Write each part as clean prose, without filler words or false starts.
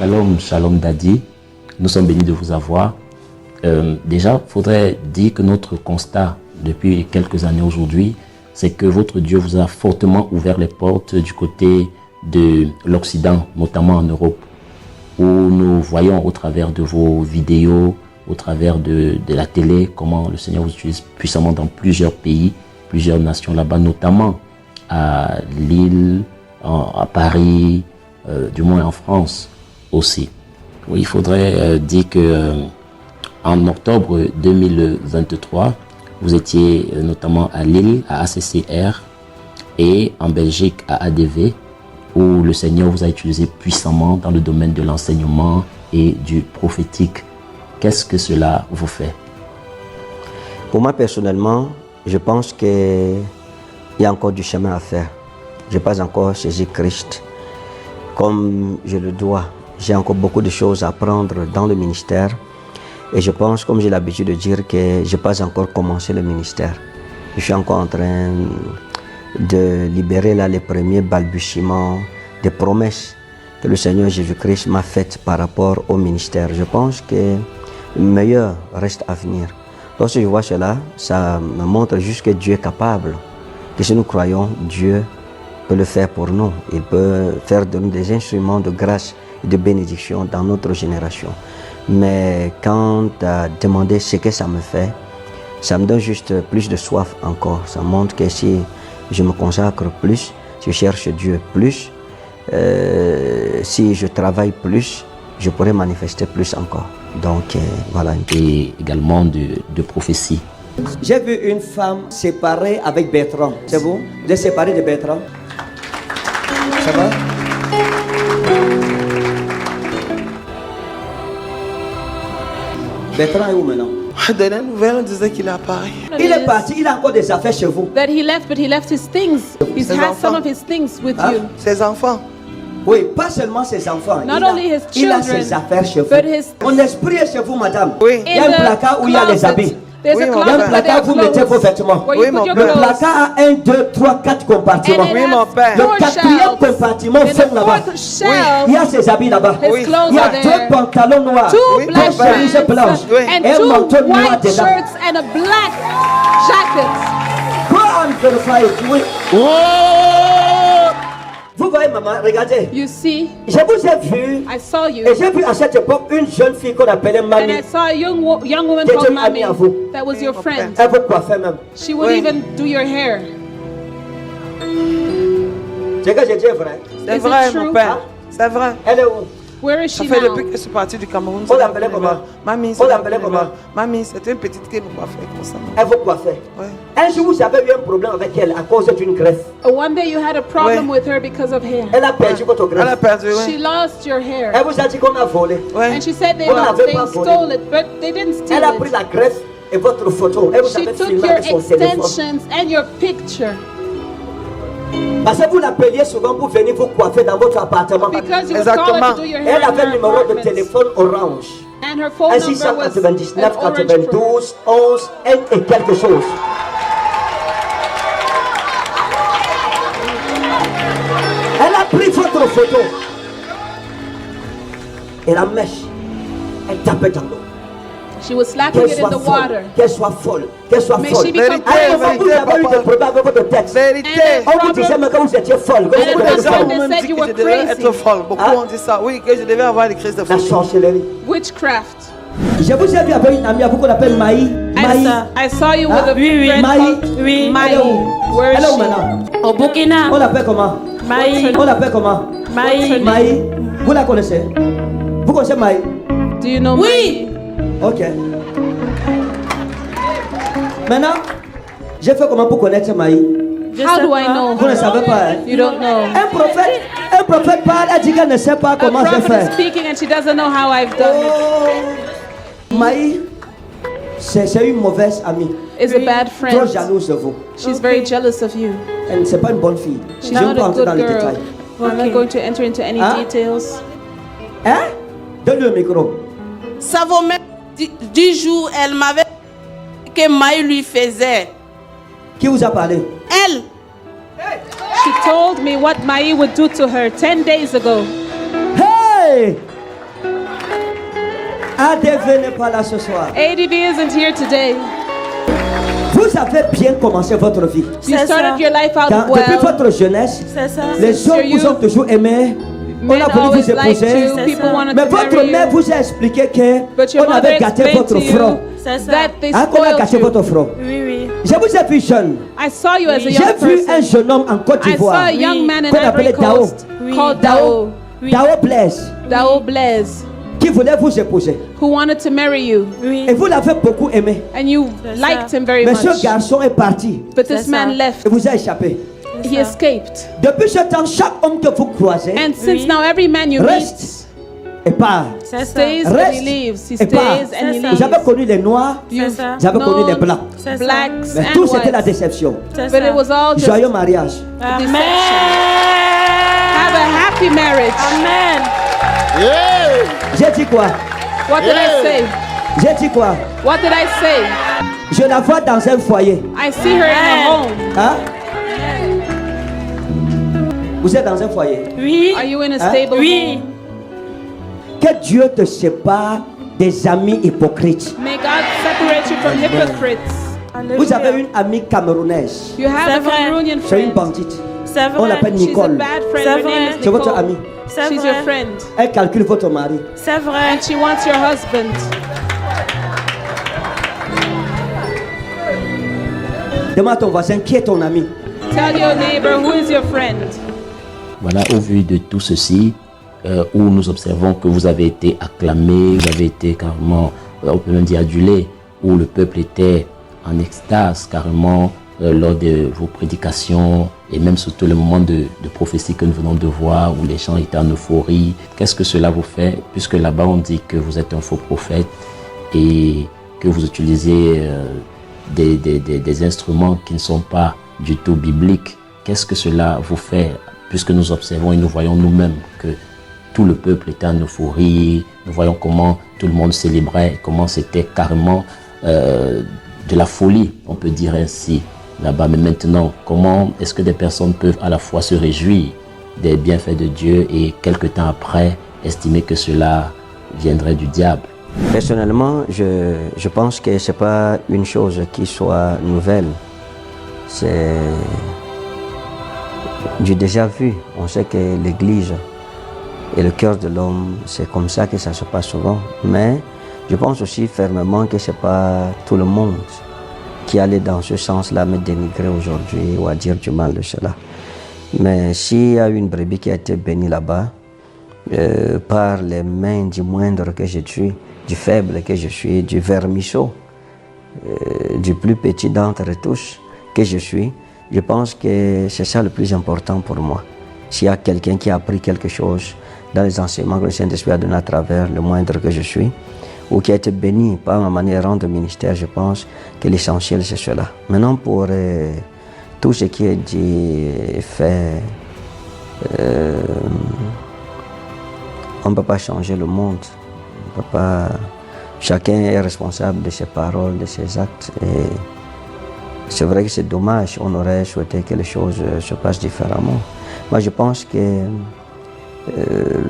Shalom, shalom Daddy. Nous sommes bénis de vous avoir. Déjà, il faudrait dire que notre constat depuis quelques années aujourd'hui, c'est que votre Dieu vous a fortement ouvert les portes du côté de l'Occident, notamment en Europe, où nous voyons au travers de vos vidéos, au travers de la télé, comment le Seigneur vous utilise puissamment dans plusieurs pays, plusieurs nations là-bas, notamment à Lille, à Paris, du moins en France aussi. Oui, il faudrait dire que en octobre 2023, vous étiez notamment à Lille, à ACCR, et en Belgique, à ADV, où le Seigneur vous a utilisé puissamment dans le domaine de l'enseignement et du prophétique. Qu'est-ce que cela vous fait? Pour moi, personnellement, je pense qu'il y a encore du chemin à faire. Je n'ai pas encore saisi Christ comme je le dois. J'ai encore beaucoup de choses à apprendre dans le ministère. Et je pense, comme j'ai l'habitude de dire, que je n'ai pas encore commencé le ministère. Je suis encore en train de libérer là les premiers balbutiements des promesses que le Seigneur Jésus-Christ m'a faites par rapport au ministère. Je pense que le meilleur reste à venir. Lorsque je vois cela, ça me montre juste que Dieu est capable. Que si nous croyons, Dieu peut le faire pour nous. Il peut faire de nous des instruments de grâce et de bénédiction dans notre génération. Mais quand tu as demandé ce que ça me fait, ça me donne juste plus de soif encore. Ça montre que si je me consacre plus, si je cherche Dieu plus, si je travaille plus, je pourrais manifester plus encore. Donc voilà. Et également de prophétie. J'ai vu une femme séparée avec Bertrand. C'est vous? Vous êtes séparé de Bertrand? Ça va? Bertrand est où maintenant? Dernière nouvelle, on disait qu'il est à Paris. Il est parti, il a encore des affaires chez vous. That he left, but he left his things. He Ses has some enfants. of his things with Hein? you. Ses enfants. Oui, pas seulement ses enfants. Not il a, only his il a children, ses affaires chez vous. but his- Mon esprit est chez vous, madame. Oui. Il y a un placard où il y a les habits. There's Oui, a mon Il y a un closet where there placard are où vous mettez vos clothes. vêtements. Where you Oui, put mon your père. Le clothes. placard a 1, 2, 3, 4 compartiments. And it Oui, has mon père. Le four quatrième shelves. compartiment In ferme the là-bas. fourth shelf, Il y a ses habits là-bas. his Oui. clothes Il y a are 2 there. pantalons noirs, Two Oui, black mon père. chemises blanches, Oui. and et un two manteau noir white dedans. shirts and a black jacket. Go and verify it. Oui. Vous voyez, maman, regardez. You see, Je vous ai vu, I saw you, et j'ai vu à cette époque une jeune fille qu'on appelait and Mamie. I saw a young woman Qui called était une amie Mamie à vous. that was your friend. Elle vous coiffait même. She would Oui. even do your hair. C'est que j'ai dit est vrai. C'est Is it vrai, true? mon père. C'est vrai. Elle est où? Where is Ça she fait now? depuis que je suis partie du Cameroun. On l'appelait comment? Mamie, On l'appelait comment? Mamie, c'était une petite qui nous coiffait constamment. Elle vous coiffait. Ouais. Un jour, vous avez eu un problème avec elle à cause d'une greffe. One day you had a problem Oui. with her because of hair. Elle a perdu votre Elle a greffe. perdu, She oui. lost your hair. Elle vous a dit qu'on a volé. Ouais. And she said they, On l'avait they pas volé. stole it, but they didn't steal Elle a pris it. la greffe et votre photo. Elle vous She avait took filmé your avec son téléphone. extensions and your picture Parce que vous l'appeliez souvent pour venir vous coiffer dans votre appartement. because you would call her Exactement. to do your hair Elle in avait le her numéro de apartment. téléphone orange. And her phone number was 699 an orange phone. 92 11 1 et quelque chose. Elle a pris votre photo. Et la mèche, elle tapait dans l'eau. She was slapping Qu'elle it in soit the folle, water. qu'elle soit folle, qu'elle soit May folle. she become Vérité, À un moment, crazy. vous avez eu des problèmes avec votre texte. Vérité. And On vous disait même que vous étiez folle, que And vous at étiez that folle. time On they me said dit you que were je devais crazy. être folle. Beaucoup Hein? ont dit ça. Oui, que je devais avoir les crises de La folie. sorcellerie. Witchcraft. Je vous ai vu avec une amie à vous qu'on appelle Maï. Maï. I saw you with Ah, a oui, friend Maï. called Elle Maï. est où? Where Elle est où is maintenant? Au Burkina, On l'appelle comment? Maï, On l'appelle comment? Maï. Maï. Vous la connaissez? Vous connaissez Maï? she? Do you know Oui. Ok. Maintenant, j'ai fait comment pour connaître Maï? Je How sais do I pas. know Vous ne her? savez pas, hein? You don't know. Un prophète parle, elle dit qu'elle ne sait pas A comment je prophet fais. is speaking and she doesn't know how I've done it. Oh, Maï, c'est une mauvaise amie. Is a bad Trop friend. jalouse de vous. She's very jealous of you. Elle c'est pas une bonne fille. She's Je ne vais not pas a entrer good dans les girl. détails. I'm not going to enter into any Hein? details. Hein? Donne le micro. Ça vaut même 10 jours, elle m'avait dit que Maï lui faisait. Qui vous a parlé? Elle, She told me what Mai would do to her 10 days ago. Hey! ADV n'est pas là ce soir. ADV isn't here today. Vous avez bien commencé votre vie. You started your life out Depuis well. votre jeunesse, C'est ça. les hommes vous ont toujours aimé. On Men a voulu always vous liked épouser. you. People wanted Mais to votre marry mère you. vous a expliqué But your qu'on mother avait gâté explained votre to you front. C'est ça. that they Hein, qu'on a spoiled gâté you. votre front. Oui, oui. Je vous ai vu jeune. I saw you as a J'ai young vu un person. jeune homme en Côte I saw d'Ivoire a young man in qu'on appelait Ivory Dao. Coast Oui. called Dao. Oui. Dao Blaise, Dao Blaise, qui voulait vous épouser. who wanted to marry you. Oui. Et vous l'avez beaucoup aimé. And you C'est liked ça. him very Mais much. ce garçon est parti But this C'est man ça. left. et vous a échappé. He escaped. Depuis ce temps, chaque homme que vous croisez And since Oui. now every man you meet reste et part. C'est ça. stays and Reste he leaves. He et part. stays and he C'est ça. Vous leaves. avez connu les noirs, C'est ça. vous avez connu les blancs. C'est ça. Blacks Mais and tout c'était la whites. déception. C'est But it ça. was all just Joyeux mariage. Amen. have a happy marriage. Amen. J'ai dit quoi? What did I say? J'ai dit quoi? What did I say? Je la vois dans un foyer. I see her in a home. Hein? Vous êtes dans un foyer. Oui. Are you in a Hein? stable Oui. home? Que Dieu te sépare des amis hypocrites. May God separate you from hypocrites. Vous avez une amie camerounaise. You have C'est a vrai. Cameroonian C'est une friend. bandite. C'est On vrai. l'appelle She's a Nicole. bad friend. C'est Her name vrai. is C'est votre Nicole. amie. C'est She's vrai. your friend. Elle calcule votre mari. C'est vrai. And she wants your husband. Demande à ton voisin qui est ton ami. Tell your neighbor who is your friend. Voilà, au vu de tout ceci, où nous observons que vous avez été acclamé, vous avez été carrément, on peut même dire adulé, où le peuple était en extase carrément lors de vos prédications et même surtout le moment de prophétie que nous venons de voir où les gens étaient en euphorie. Qu'est-ce que cela vous fait? Puisque là-bas on dit que vous êtes un faux prophète et que vous utilisez des instruments qui ne sont pas du tout bibliques. Qu'est-ce que cela vous fait? Puisque nous observons et nous voyons nous-mêmes que tout le peuple était en euphorie, nous voyons comment tout le monde célébrait, comment c'était carrément de la folie, on peut dire ainsi, là-bas. Mais maintenant, comment est-ce que des personnes peuvent à la fois se réjouir des bienfaits de Dieu et quelque temps après estimer que cela viendrait du diable? Personnellement, je pense que ce n'est pas une chose qui soit nouvelle. C'est du déjà vu. On sait que l'Église et le cœur de l'homme, c'est comme ça que ça se passe souvent. Mais je pense aussi fermement que ce n'est pas tout le monde qui allait dans ce sens-là me dénigrer aujourd'hui ou à dire du mal de cela. Mais s'il y a une brebis qui a été bénie là-bas, par les mains du moindre que je suis, du faible que je suis, du vermisseau, du plus petit d'entre tous que je suis, je pense que c'est ça le plus important pour moi. S'il y a quelqu'un qui a appris quelque chose dans les enseignements que le Saint-Esprit a donné à travers le moindre que je suis, ou qui a été béni par ma manière de ministère, je pense que l'essentiel c'est cela. Maintenant pour tout ce qui est dit et fait, on ne peut pas changer le monde. On peut pas... Chacun est responsable de ses paroles, de ses actes. Et c'est vrai que c'est dommage. On aurait souhaité que les choses se passent différemment. Moi, je pense que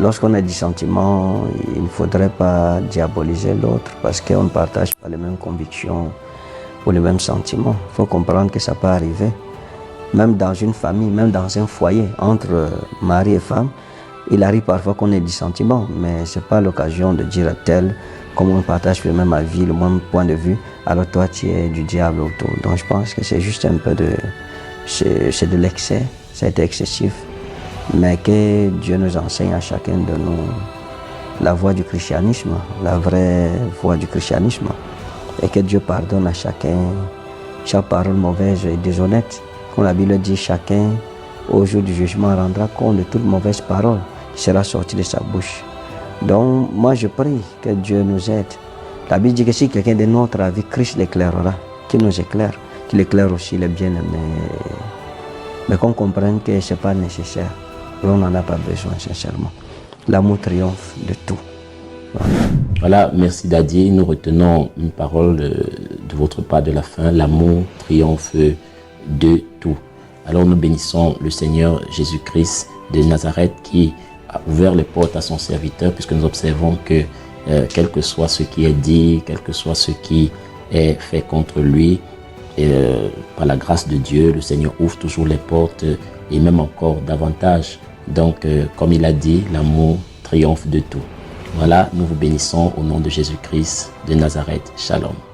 lorsqu'on a des sentiments, il ne faudrait pas diaboliser l'autre parce qu'on ne partage pas les mêmes convictions ou les mêmes sentiments. Il faut comprendre que ça peut arriver. Même dans une famille, même dans un foyer, entre mari et femme, il arrive parfois qu'on ait des sentiments, mais ce n'est pas l'occasion de dire à tel, comme on partage le même avis, le même point de vue, alors toi tu es du diable autour. Donc je pense que c'est juste un peu de... c'est de l'excès, ça a été excessif, mais que Dieu nous enseigne à chacun de nous la voie du christianisme, la vraie voie du christianisme, et que Dieu pardonne à chacun chaque parole mauvaise et déshonnête. Comme la Bible dit, chacun au jour du jugement rendra compte de toute mauvaise parole qui sera sortie de sa bouche. Donc moi je prie que Dieu nous aide. La Bible dit que si quelqu'un de notre avis, Christ l'éclairera, qu'il nous éclaire, qu'il éclaire aussi les bien-aimés. Mais qu'on comprenne que ce n'est pas nécessaire. On n'en a pas besoin sincèrement. L'amour triomphe de tout. Voilà, merci Dadier. Nous retenons une parole de votre part de la fin. L'amour triomphe de tout. Alors nous bénissons le Seigneur Jésus-Christ de Nazareth qui a ouvert les portes à son serviteur, puisque nous observons que quel que soit ce qui est dit, quel que soit ce qui est fait contre lui. Par la grâce de Dieu, le Seigneur ouvre toujours les portes et même encore davantage. Donc, comme il a dit, l'amour triomphe de tout. Voilà, nous vous bénissons au nom de Jésus-Christ de Nazareth. Shalom.